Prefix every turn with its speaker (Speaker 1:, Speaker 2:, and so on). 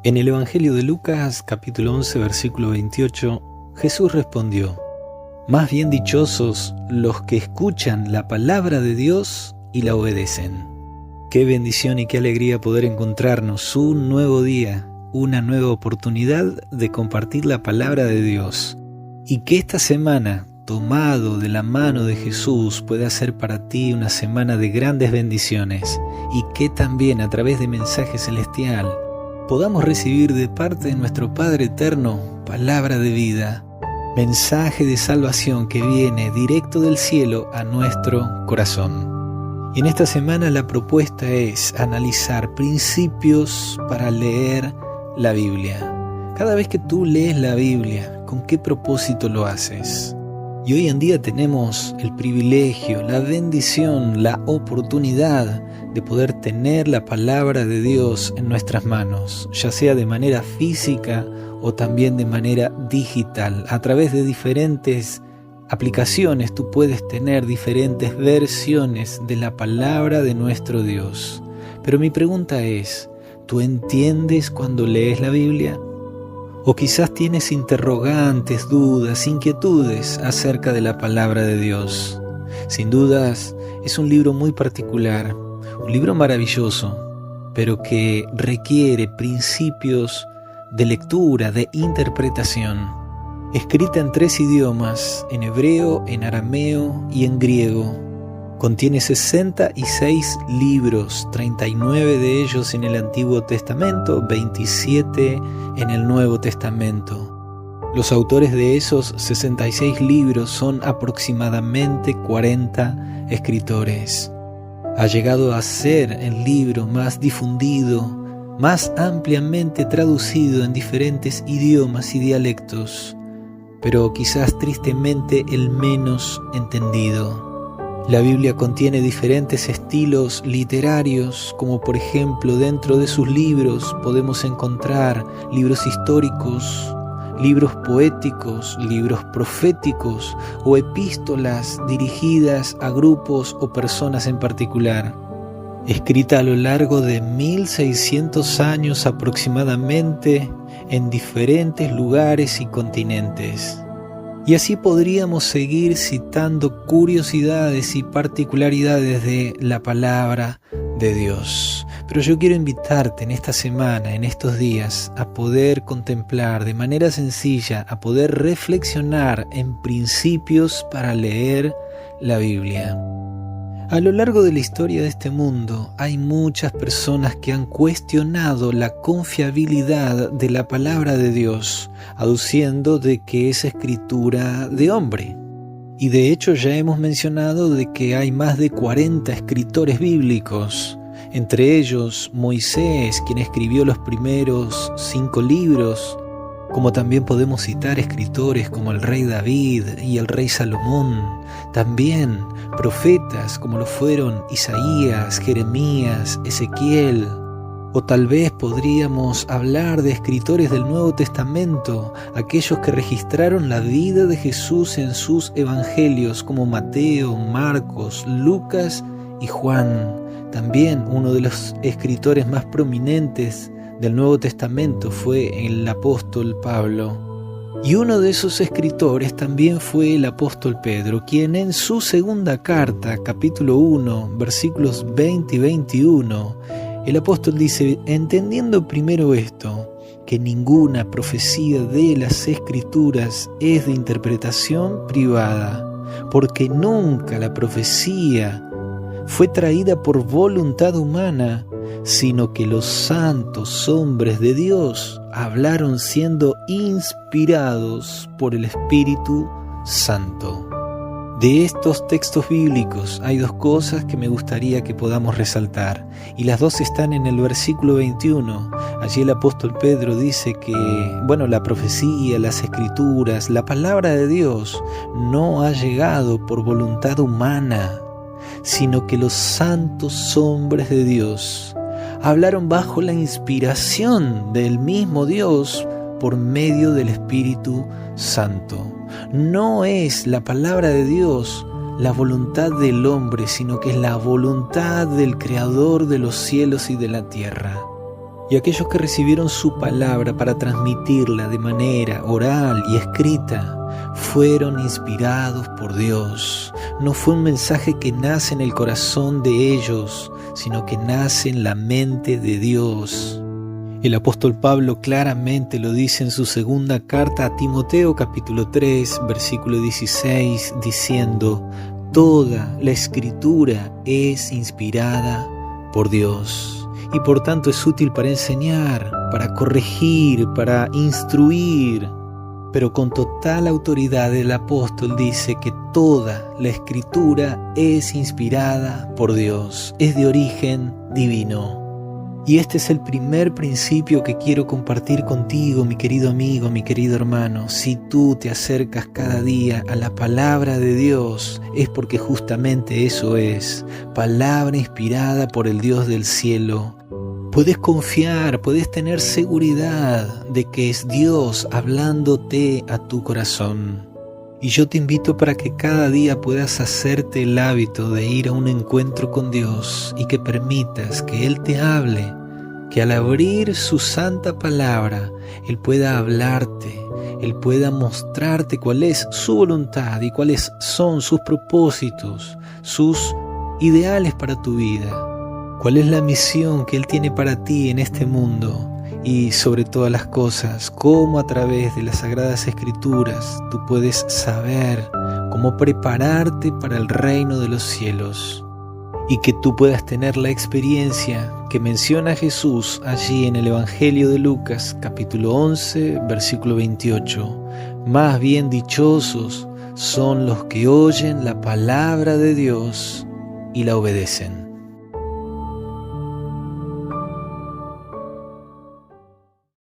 Speaker 1: En el Evangelio de Lucas, capítulo 11, versículo 28, Jesús respondió: Más bien dichosos los que escuchan la palabra de Dios y la obedecen. Qué bendición y qué alegría poder encontrarnos un nuevo día, una nueva oportunidad de compartir la palabra de Dios. Y que esta semana, tomado de la mano de Jesús, pueda ser para ti una semana de grandes bendiciones, y que también a través de mensaje celestial podamos recibir de parte de nuestro Padre Eterno palabra de vida, mensaje de salvación que viene directo del cielo a nuestro corazón. Y en esta semana la propuesta es analizar principios para leer la Biblia. Cada vez que tú lees la Biblia, ¿con qué propósito lo haces? Y hoy en día tenemos el privilegio, la bendición, la oportunidad de poder tener la palabra de Dios en nuestras manos, ya sea de manera física o también de manera digital. A través de diferentes aplicaciones tú puedes tener diferentes versiones de la palabra de nuestro Dios. Pero mi pregunta es, ¿tú entiendes cuando lees la Biblia? O quizás tienes interrogantes, dudas, inquietudes acerca de la palabra de Dios. Sin dudas, es un libro muy particular, un libro maravilloso, pero que requiere principios de lectura, de interpretación. Escrita en 3 idiomas, en hebreo, en arameo y en griego. Contiene 66 libros, 39 de ellos en el Antiguo Testamento, 27 en el Nuevo Testamento. Los autores de esos 66 libros son aproximadamente 40 escritores. Ha llegado a ser el libro más difundido, más ampliamente traducido en diferentes idiomas y dialectos, pero quizás tristemente el menos entendido. La Biblia contiene diferentes estilos literarios, como por ejemplo dentro de sus libros podemos encontrar libros históricos, libros poéticos, libros proféticos o epístolas dirigidas a grupos o personas en particular. Escrita a lo largo de 1600 años aproximadamente en diferentes lugares y continentes. Y así podríamos seguir citando curiosidades y particularidades de la palabra de Dios. Pero yo quiero invitarte en esta semana, en estos días, a poder contemplar de manera sencilla, a poder reflexionar en principios para leer la Biblia. A lo largo de la historia de este mundo hay muchas personas que han cuestionado la confiabilidad de la palabra de Dios, aduciendo de que es escritura de hombre. Y de hecho ya hemos mencionado de que hay más de 40 escritores bíblicos, entre ellos Moisés, quien escribió los primeros 5 libros, como también podemos citar escritores como el rey David y el rey Salomón, también profetas como lo fueron Isaías, Jeremías, Ezequiel, o tal vez podríamos hablar de escritores del Nuevo Testamento, aquellos que registraron la vida de Jesús en sus evangelios como Mateo, Marcos, Lucas y Juan. También uno de los escritores más prominentes del Nuevo Testamento fue el apóstol Pablo. Y uno de esos escritores también fue el apóstol Pedro, quien en su segunda carta, capítulo 1, versículos 20 y 21, el apóstol dice: entendiendo primero esto, que ninguna profecía de las Escrituras es de interpretación privada, porque nunca la profecía fue traída por voluntad humana, sino que los santos hombres de Dios hablaron siendo inspirados por el Espíritu Santo. De estos textos bíblicos hay 2 cosas que me gustaría que podamos resaltar, y las 2 están en el versículo 21. Allí el apóstol Pedro dice que, la profecía, las escrituras, la palabra de Dios no ha llegado por voluntad humana, sino que los santos hombres de Dios hablaron bajo la inspiración del mismo Dios por medio del Espíritu Santo. No es la palabra de Dios la voluntad del hombre, sino que es la voluntad del Creador de los cielos y de la tierra. Y aquellos que recibieron su palabra para transmitirla de manera oral y escrita fueron inspirados por Dios. No fue un mensaje que nace en el corazón de ellos, sino que nace en la mente de Dios. El apóstol Pablo claramente lo dice en su segunda carta a Timoteo, capítulo 3, versículo 16, diciendo: toda la Escritura es inspirada por Dios. Y por tanto es útil para enseñar, para corregir, para instruir. Pero con total autoridad el apóstol dice que toda la Escritura es inspirada por Dios, es de origen divino. Y este es el primer principio que quiero compartir contigo, mi querido amigo, mi querido hermano. Si tú te acercas cada día a la palabra de Dios, es porque justamente eso es, palabra inspirada por el Dios del cielo. Puedes confiar, puedes tener seguridad de que es Dios hablándote a tu corazón. Y yo te invito para que cada día puedas hacerte el hábito de ir a un encuentro con Dios y que permitas que Él te hable, que al abrir su santa palabra, Él pueda hablarte, Él pueda mostrarte cuál es su voluntad y cuáles son sus propósitos, sus ideales para tu vida. ¿Cuál es la misión que Él tiene para ti en este mundo? Y sobre todas las cosas, cómo a través de las Sagradas Escrituras tú puedes saber cómo prepararte para el reino de los cielos. Y que tú puedas tener la experiencia que menciona Jesús allí en el Evangelio de Lucas, capítulo 11, versículo 28. Más bien dichosos son los que oyen la palabra de Dios y la obedecen.